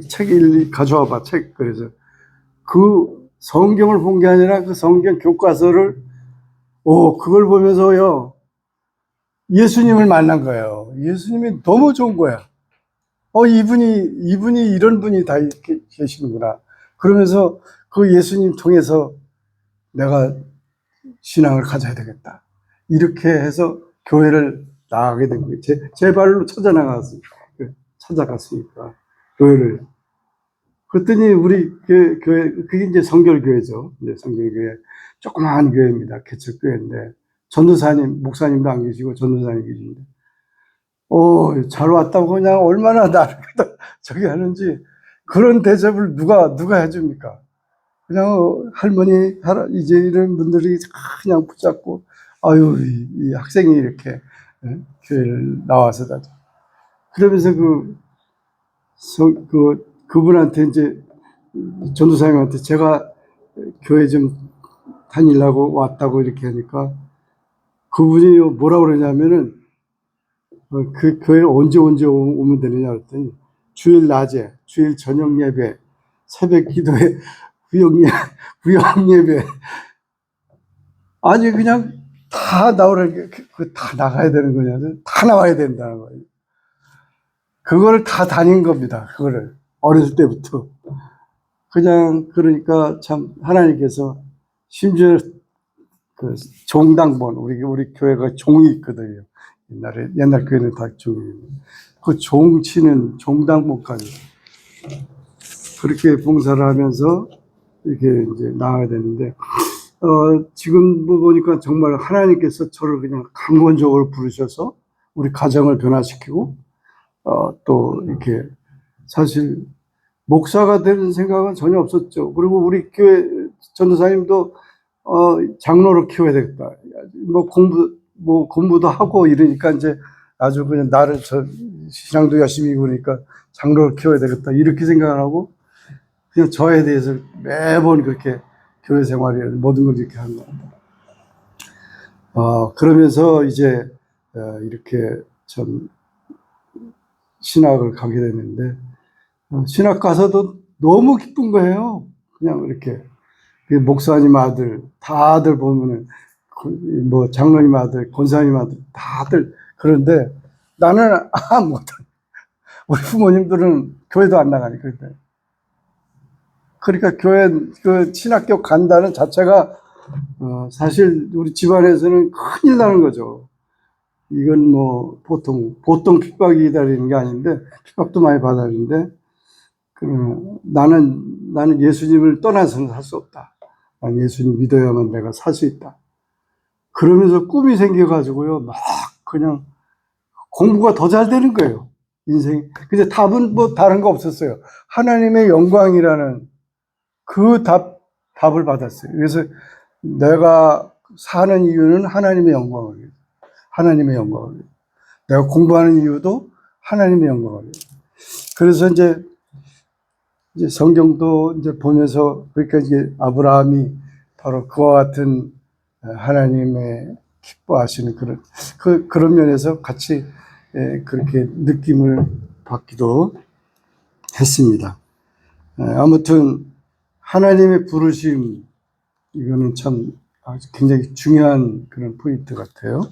책 가져와봐, 책. 그래서 그 성경을 본 게 아니라 그 성경 교과서를, 그걸 보면서요, 예수님을 만난 거예요. 예수님이 너무 좋은 거야. 이분이 이런 분이 다 이렇게 계시는구나. 그러면서 그 예수님 통해서 내가 신앙을 가져야 되겠다. 이렇게 해서 교회를 나가게 된 거예요. 제 발로 찾아갔으니까, 교회를. 그랬더니 우리 교회, 그게 이제 성결교회죠. 이제 성결교회. 조그마한 교회입니다. 개척교회인데, 전도사님, 목사님도 안 계시고, 전도사님 계신데, 잘 왔다고 그냥 얼마나 나를 저기 하는지, 그런 대접을 누가 해줍니까? 그냥 할머니, 이제 이런 분들이 그냥 붙잡고, 아유, 이 학생이 이렇게, 교회를 나와서 다. 그러면서 그분한테 이제, 전도사님한테 제가 교회 좀 다니려고 왔다고 이렇게 하니까, 그분이 뭐라 그러냐면은, 그 교회를 언제 오면 되느냐 그랬더니, 주일 낮에, 주일 저녁 예배, 새벽 기도회, 구역 예배. 아니, 그냥 다 나오라는 게, 다 나가야 되는 거냐. 다 나와야 된다는 거예요. 그거를 다 다닌 겁니다. 그거를. 어렸을 때부터. 그러니까 참, 하나님께서, 심지어 그 종당본, 우리 교회가 종이 있거든요. 옛날 교회는 다 종이에요. 그 종치는 종당본까지. 그렇게 봉사를 하면서 이렇게 이제 나아야 되는데, 지금 보니까 정말 하나님께서 저를 그냥 강권적으로 부르셔서 우리 가정을 변화시키고, 또 이렇게 사실 목사가 되는 생각은 전혀 없었죠. 그리고 우리 교회 전도사님도 장로로 키워야 되겠다. 공부도 하고 이러니까 이제 아주 그냥 신앙도 열심히 보니까 장로를 키워야 되겠다. 이렇게 생각을 하고 그냥 저에 대해서 매번 그렇게 교회 생활에 모든 걸 이렇게 한 겁니다. 그러면서 이제 이렇게 참 신학을 가게 됐는데, 신학 가서도 너무 기쁜 거예요. 그냥 이렇게 목사님 아들 다들 보면은 뭐 장로님 아들, 권사님 아들 다들 그런데 나는 못해. 우리 부모님들은 교회도 안 나가니까. 그러니까 교회 신학교 간다는 자체가 사실 우리 집안에서는 큰일 나는 거죠. 이건 뭐 보통 핍박이 기다리는 게 아닌데 핍박도 많이 받았는데 나는 예수님을 떠나서는 살 수 없다. 난 예수님 믿어야만 내가 살 수 있다. 그러면서 꿈이 생겨가지고요, 막 그냥 공부가 더 잘 되는 거예요. 인생. 근데 답은 뭐 다른 거 없었어요. 하나님의 영광이라는 그 답을 받았어요. 그래서 내가 사는 이유는 하나님의 영광을 위해서. 하나님의 영광을 위해서. 내가 공부하는 이유도 하나님의 영광을 위해서. 그래서 이제 성경도 이제 보면서, 그러니까 이제 아브라함이 바로 그와 같은 하나님의 기뻐하시는 그런 면에서 같이 그렇게 느낌을 받기도 했습니다. 아무튼 하나님의 부르심, 이거는 참 굉장히 중요한 그런 포인트 같아요.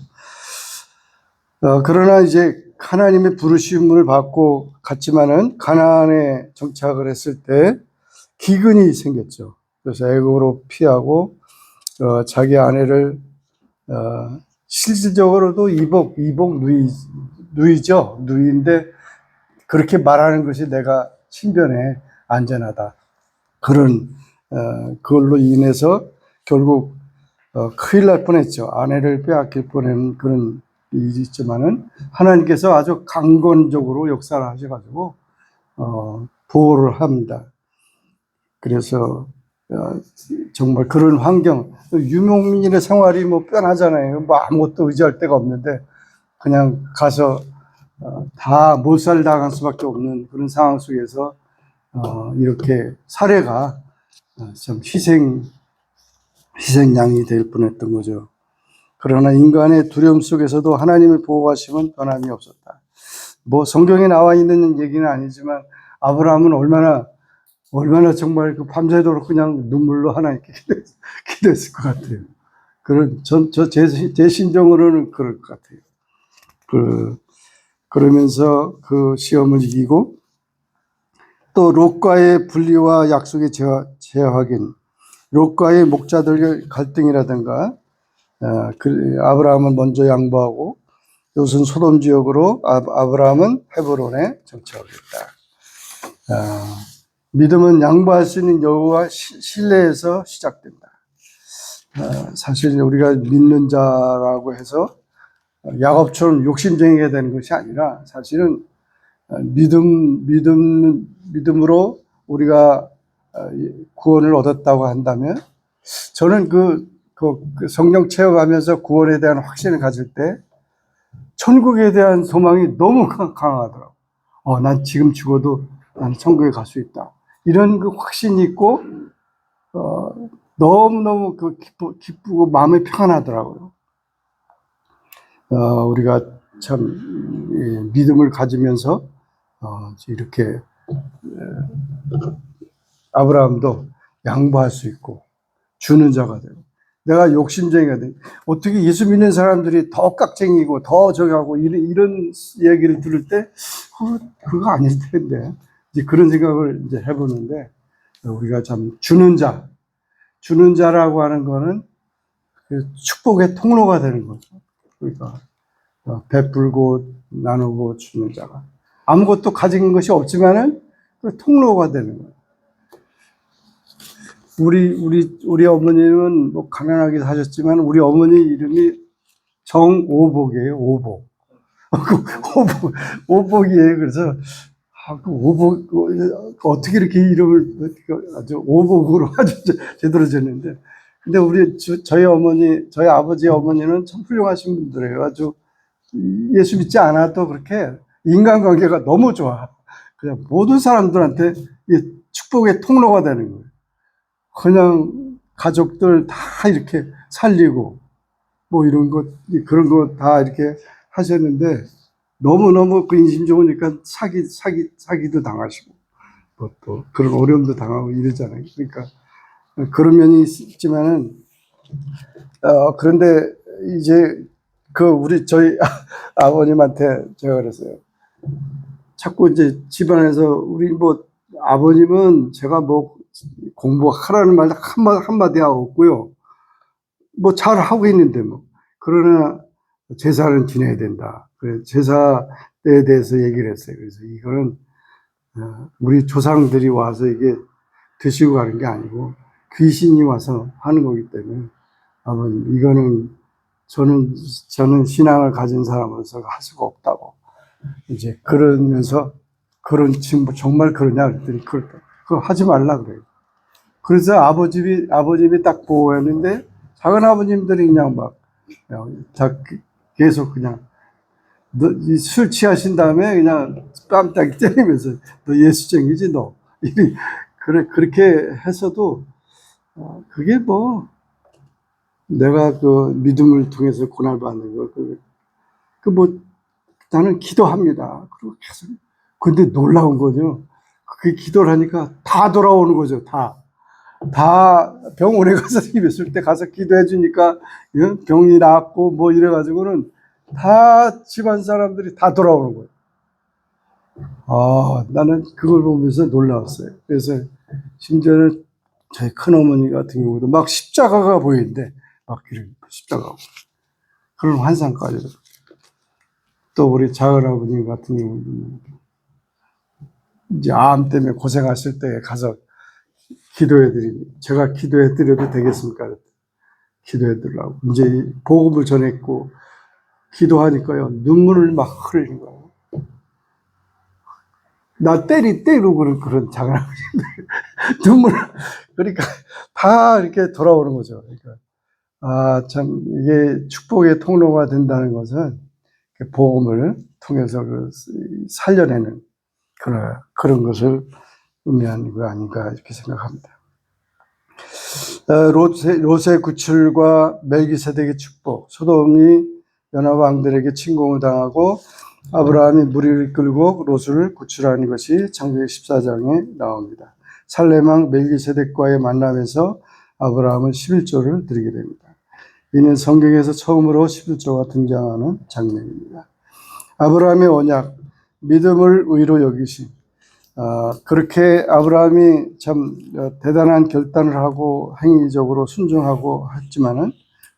그러나 이제 하나님의 부르심을 받고 갔지만은 가나안에 정착을 했을 때 기근이 생겼죠. 그래서 애국으로 피하고 자기 아내를 실질적으로도 이복 누이죠. 누이인데 그렇게 말하는 것이 내가 신변에 안전하다. 그걸로 인해서 결국 큰일 날 뻔했죠. 아내를 빼앗길 뻔한 그런 일이 있지만은 하나님께서 아주 강권적으로 역사를 하셔가지고 보호를 합니다. 그래서 정말 그런 환경, 유목민의 생활이 뭐 뻔하잖아요. 뭐 아무것도 의지할 데가 없는데 그냥 가서 다 몰살당할 수밖에 없는 그런 상황 속에서 이렇게 사례가 좀 희생양이 될 뻔했던 거죠. 그러나 인간의 두려움 속에서도 하나님의 보호하심은 변함이 없었다. 뭐 성경에 나와 있는 얘기는 아니지만 아브라함은 얼마나 정말 그 밤새도록 그냥 눈물로 하나님께 기도했을 것 같아요. 제 신정으로는 그럴 것 같아요. 그러면서 그 시험을 이기고 또 롯과의 분리와 약속의 재확인, 롯과의 목자들의 갈등이라든가, 아브라함은 먼저 양보하고 롯은 소돔 지역으로, 아브라함은 헤브론에 정착하겠다. 믿음은 양보할 수 있는 여호와 신뢰에서 시작된다. 사실 우리가 믿는 자라고 해서 야곱처럼 욕심쟁이가 되는 것이 아니라 사실은 믿음으로 우리가 구원을 얻었다고 한다면 저는 그 성령 체험하면서 구원에 대한 확신을 가질 때 천국에 대한 소망이 너무 강하더라고요. 난 지금 죽어도 난 천국에 갈 수 있다. 이런 그 확신이 있고, 너무너무 기쁘고 마음이 평안하더라고요. 우리가 참, 믿음을 가지면서, 이렇게, 아브라함도 양보할 수 있고, 주는 자가 되고, 내가 욕심쟁이가 돼. 어떻게 예수 믿는 사람들이 더 깍쟁이고, 더 저기하고, 이런 얘기를 들을 때, 그거 아닐 텐데. 이제 그런 생각을 이제 해보는데, 우리가 참 주는 자라고 하는 거는 그 축복의 통로가 되는 거죠. 그러니까, 베풀고, 나누고, 주는 자가. 아무것도 가진 것이 없지만은, 그 통로가 되는 거예요. 우리 어머님은 뭐 가난하게 사셨지만, 우리 어머니 이름이 정오복이에요, 오복. 오복이에요. 그래서, 그 오복, 어떻게 이렇게 이름을 아주 오복으로 아주 제대로 졌는데. 근데 저희 아버지 어머니는 참 훌륭하신 분들이에요. 아주 예수 믿지 않아도 그렇게 인간관계가 너무 좋아. 그냥 모든 사람들한테 축복의 통로가 되는 거예요. 그냥 가족들 다 이렇게 살리고, 뭐 그런 거 다 이렇게 하셨는데, 너무너무 그 인심 좋으니까 사기도 당하시고, 뭐 또 그런 어려움도 당하고 이러잖아요. 그러니까, 그런 면이 있지만은, 그런데 이제 저희 아버님한테 제가 그랬어요. 자꾸 이제 집안에서 아버님은 제가 뭐 공부하라는 말 한마디 하고 없고요. 뭐 잘 하고 있는데 뭐. 그러나 제사는 지내야 된다. 그래서 제사에 대해서 얘기를 했어요. 그래서 이거는 우리 조상들이 와서 이게 드시고 가는 게 아니고 귀신이 와서 하는 거기 때문에 아버님 이거는 저는 신앙을 가진 사람으로서 할 수가 없다고. 이제 그러면서 지금 정말 그러냐 그랬더니 그거 하지 말라 그래요. 그래서 아버님이 딱 보였는데 작은 아버님들이 그냥 계속 그냥 술 취하신 다음에 그냥 뺨딱 때리면서 너 예수쟁이지 너. 그렇게 해서도 그게 뭐 내가 그 믿음을 통해서 고난받는 거 나는 기도합니다. 그리고 계속 근데 놀라운 거죠. 그 기도를 하니까 다 돌아오는 거죠. 다 병원에 가서 입었을 때 가서 기도해 주니까 병이 낫고 뭐 이래가지고는 다 집안 사람들이 다 돌아오는 거예요. 나는 그걸 보면서 놀라웠어요. 그래서 심지어는 저희 큰어머니 같은 경우도 막 십자가가 보이는데 막 십자가 그런 환상까지. 또 우리 작은아버님 같은 경우는 이제 암 때문에 고생하실 때 가서 제가 기도해드려도 되겠습니까? 기도해드리려고. 이제 복음을 전했고, 기도하니까요, 눈물을 막 흘리는 거예요. 나 때리고 그런 장난들. 그러니까 다 이렇게 돌아오는 거죠. 그러니까, 참, 이게 축복의 통로가 된다는 것은 복음을 통해서 살려내는 그런 것을 의미하는 거 아닌가 이렇게 생각합니다. 롯의 구출과 멜기세덱의 축복, 소돔이 연합 왕들에게 침공을 당하고 아브라함이 무리를 끌고 롯을 구출하는 것이 창세기 14장에 나옵니다. 살레망 멜기세덱과의 만남에서 아브라함은 11조를 드리게 됩니다. 이는 성경에서 처음으로 11조가 등장하는 장면입니다. 아브라함의 언약, 믿음을 의로 여기심. 그렇게 아브라함이 참 대단한 결단을 하고 행위적으로 순종하고 했지만은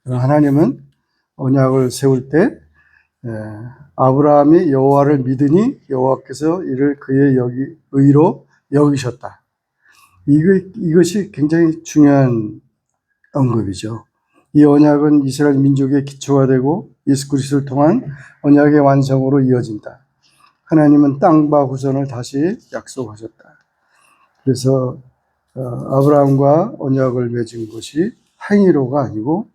하나님은 언약을 세울 때 아브라함이 여호와를 믿으니 여호와께서 이를 그의 의로 여기셨다. 이것이 굉장히 중요한 언급이죠. 이 언약은 이스라엘 민족의 기초가 되고 예수 그리스도를 통한 언약의 완성으로 이어진다. 하나님은 땅과 후손을 다시 약속하셨다. 그래서 아브라함과 언약을 맺은 것이 행위로가 아니고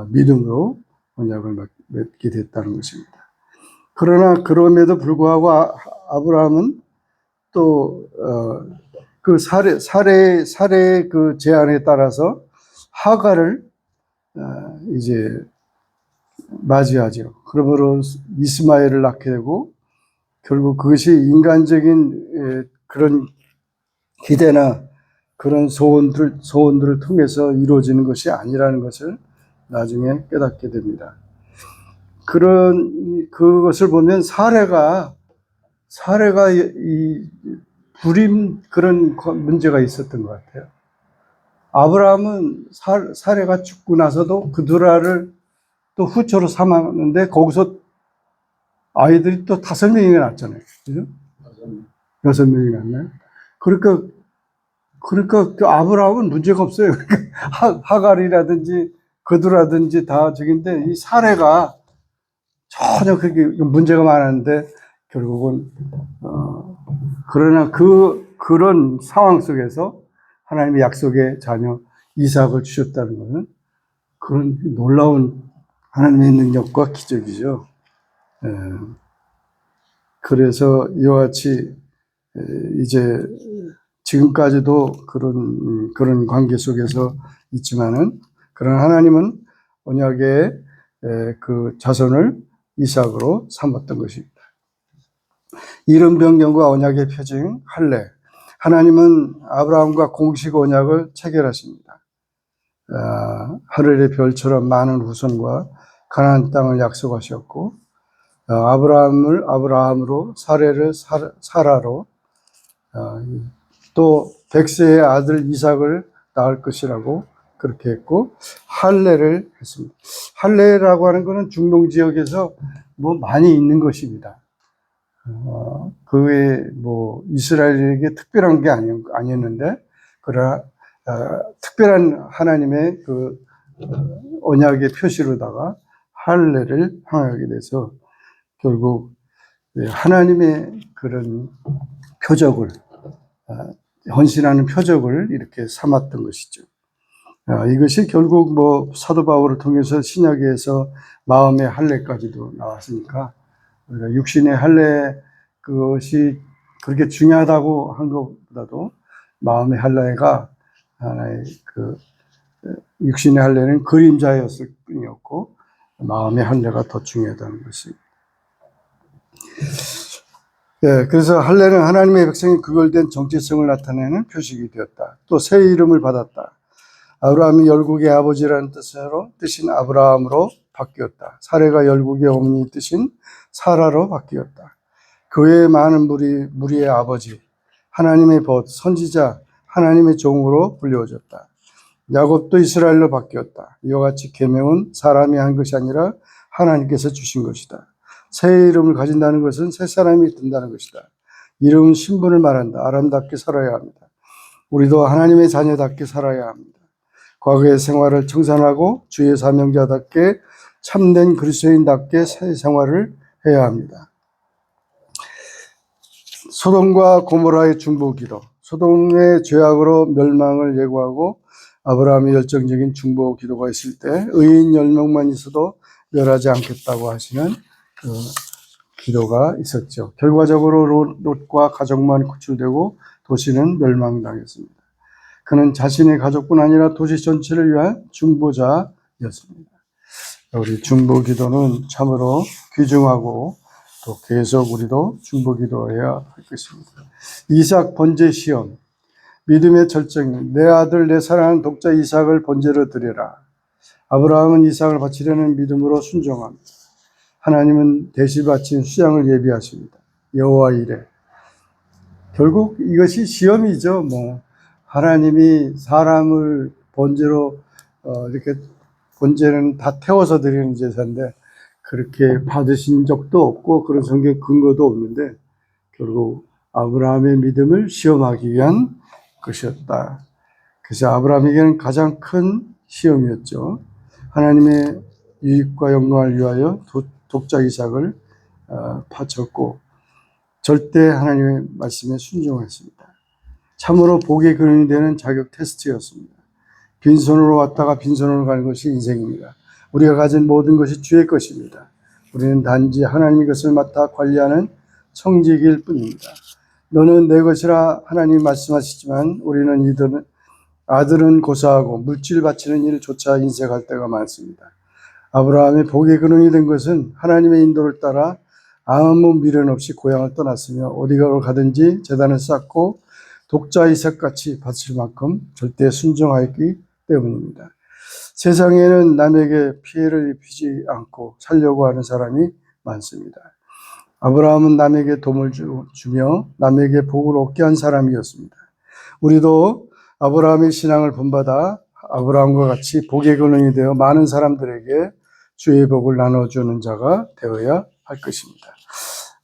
믿음으로 언약을 맺게 됐다는 것입니다. 그러나 그럼에도 불구하고 아브라함은 또 그 사례의 그 제안에 따라서 하갈을 이제 맞이하죠. 그러므로 이스마엘을 낳게 되고 결국 그것이 인간적인 그런 기대나 그런 소원들을 통해서 이루어지는 것이 아니라는 것을 나중에 깨닫게 됩니다. 그것을 보면 사례가 이 불임 그런 문제가 있었던 것 같아요. 아브라함은 사례가 죽고 나서도 그두라를 또 후처로 삼았는데 거기서 아이들이 또 5명이 낳았잖아요. 그죠? 6명이 낳나요? 그러니까 그 아브라함은 문제가 없어요. 하갈이라든지 그두라든지 다 저긴데 이 사례가 전혀 그렇게 문제가 많았는데 결국은 그러나 그런 상황 속에서 하나님의 약속의 자녀 이삭을 주셨다는 것은 그런 놀라운 하나님의 능력과 기적이죠. 그래서 이와 같이 이제 지금까지도 그런 관계 속에서 있지만은 그러나 하나님은 언약의 그 자손을 이삭으로 삼았던 것입니다. 이름 변경과 언약의 표징 할례. 하나님은 아브라함과 공식 언약을 체결하십니다. 하늘의 별처럼 많은 후손과 가나안 땅을 약속하셨고 아브라함을 아브라함으로 사례를 사라로 또 백세의 아들 이삭을 낳을 것이라고 그렇게 했고 할례를 했습니다. 할례라고 하는 것은 중동 지역에서 뭐 많이 있는 것입니다. 그 외에 뭐 이스라엘에게 특별한 게 아니었는데 그러나 특별한 하나님의 그 언약의 표시로다가 할례를 행하게 돼서 결국 하나님의 그런 표적을 헌신하는 표적을 이렇게 삼았던 것이죠. 이것이 결국 뭐 사도 바울을 통해서 신약에서 마음의 할례까지도 나왔으니까 우리가 육신의 할례 그것이 그렇게 중요하다고 한 것보다도 마음의 할례가 하나의 그 육신의 할례는 그림자였을 뿐이었고 마음의 할례가 더 중요하다는 것입니다. 그래서 할례는 하나님의 백성이 그걸 된 정체성을 나타내는 표식이 되었다. 또 새 이름을 받았다. 아브라함이 열국의 아버지라는 뜻인 아브라함으로 바뀌었다. 사레가 열국의 어머니 뜻인 사라로 바뀌었다. 그 외에 많은 무리의 아버지, 하나님의 벗, 선지자, 하나님의 종으로 불려졌다. 야곱도 이스라엘로 바뀌었다. 이와 같이 계명은 사람이 한 것이 아니라 하나님께서 주신 것이다. 새 이름을 가진다는 것은 새 사람이 된다는 것이다. 이름은 신분을 말한다. 아름답게 살아야 합니다. 우리도 하나님의 자녀답게 살아야 합니다. 과거의 생활을 청산하고 주의 사명자답게 참된 그리스도인답게 새 생활을 해야 합니다. 소돔과 고모라의 중보기도. 소돔의 죄악으로 멸망을 예고하고 아브라함의 열정적인 중보기도가 있을 때 의인 10명만 있어도 멸하지 않겠다고 하시는 그 기도가 있었죠. 결과적으로 롯과 가족만 구출되고 도시는 멸망당했습니다. 그는 자신의 가족뿐 아니라 도시 전체를 위한 중보자였습니다. 우리 중보기도는 참으로 귀중하고 또 계속 우리도 중보기도해야 할 것입니다. 이삭 번제 시험, 믿음의 절정. 내 아들 내 사랑하는 독자 이삭을 번제로 드려라. 아브라함은 이삭을 바치려는 믿음으로 순종합니다. 하나님은 대시 바친 수양을 예비하십니다. 여호와 이레. 결국 이것이 시험이죠. 하나님이 사람을 번제로 이렇게 번제는 다 태워서 드리는 제사인데 그렇게 받으신 적도 없고 그런 성경 근거도 없는데 결국 아브라함의 믿음을 시험하기 위한 것이었다. 그래서 아브라함에게는 가장 큰 시험이었죠. 하나님의 유익과 영광을 위하여 독자 이삭을 바쳤고 절대 하나님의 말씀에 순종했습니다. 참으로 복의 근원이 되는 자격 테스트였습니다. 빈손으로 왔다가 빈손으로 가는 것이 인생입니다. 우리가 가진 모든 것이 주의 것입니다. 우리는 단지 하나님의 것을 맡아 관리하는 청지기일 뿐입니다. 너는 내 것이라 하나님이 말씀하시지만 우리는 아들은 고사하고 물질 바치는 일조차 인색할 때가 많습니다. 아브라함의 복의 근원이 된 것은 하나님의 인도를 따라 아무 미련 없이 고향을 떠났으며 어디로 가든지 제단을 쌓고 독자 이삭같이 바칠 만큼 절대 순종하였기 때문입니다. 세상에는 남에게 피해를 입히지 않고 살려고 하는 사람이 많습니다. 아브라함은 남에게 도움을 주며 남에게 복을 얻게 한 사람이었습니다. 우리도 아브라함의 신앙을 본받아 아브라함과 같이 복의 근원이 되어 많은 사람들에게 주의 복을 나눠주는 자가 되어야 할 것입니다.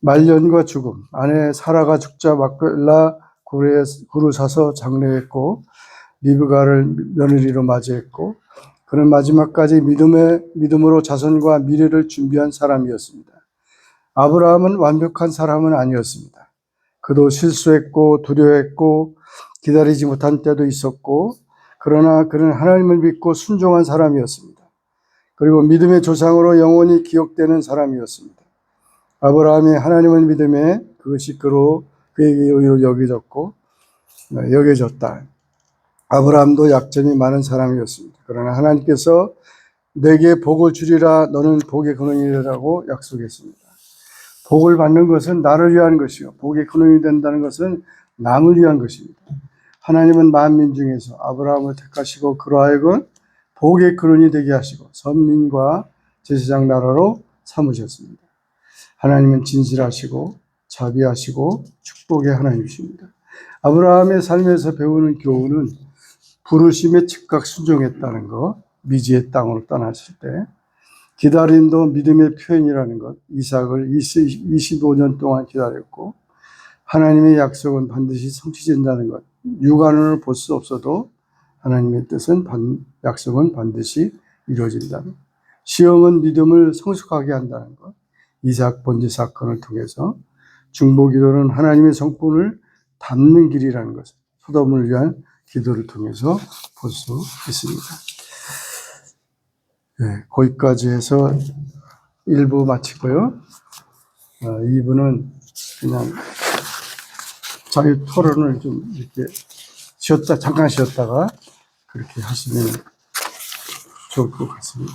말년과 죽음, 아내 사라가 죽자 막벨라 굴을 사서 장례했고 리브가를 며느리로 맞이했고 그는 마지막까지 믿음으로 자손과 미래를 준비한 사람이었습니다. 아브라함은 완벽한 사람은 아니었습니다. 그도 실수했고 두려워했고 기다리지 못한 때도 있었고 그러나 그는 하나님을 믿고 순종한 사람이었습니다. 그리고 믿음의 조상으로 영원히 기억되는 사람이었습니다. 아브라함이 하나님을 믿음에 그것이 그에게 의로 여겨졌다. 아브라함도 약점이 많은 사람이었습니다. 그러나 하나님께서 내게 복을 주리라 너는 복의 근원이라고 약속했습니다. 복을 받는 것은 나를 위한 것이요 복의 근원이 된다는 것은 남을 위한 것입니다. 하나님은 만민 중에서 아브라함을 택하시고 그로 하여금 복의 근원이 되게 하시고 선민과 제사장 나라로 삼으셨습니다. 하나님은 진실하시고 자비하시고 축복의 하나님이십니다. 아브라함의 삶에서 배우는 교훈은 부르심에 즉각 순종했다는 것, 미지의 땅으로 떠났을 때 기다림도 믿음의 표현이라는 것, 이삭을 25년 동안 기다렸고 하나님의 약속은 반드시 성취된다는 것, 육안으로 볼 수 없어도 하나님의 뜻은 약속은 반드시 이루어진다는 것, 시험은 믿음을 성숙하게 한다는 것, 이삭 번제 사건을 통해서 중보기도는 하나님의 성품을 담는 길이라는 것을 소돔을 위한 기도를 통해서 볼 수 있습니다. 네, 거기까지 해서 1부 마치고요. 2부는 그냥 자유 토론을 좀 이렇게 잠깐 쉬었다가 그렇게 하시면 좋을 것 같습니다.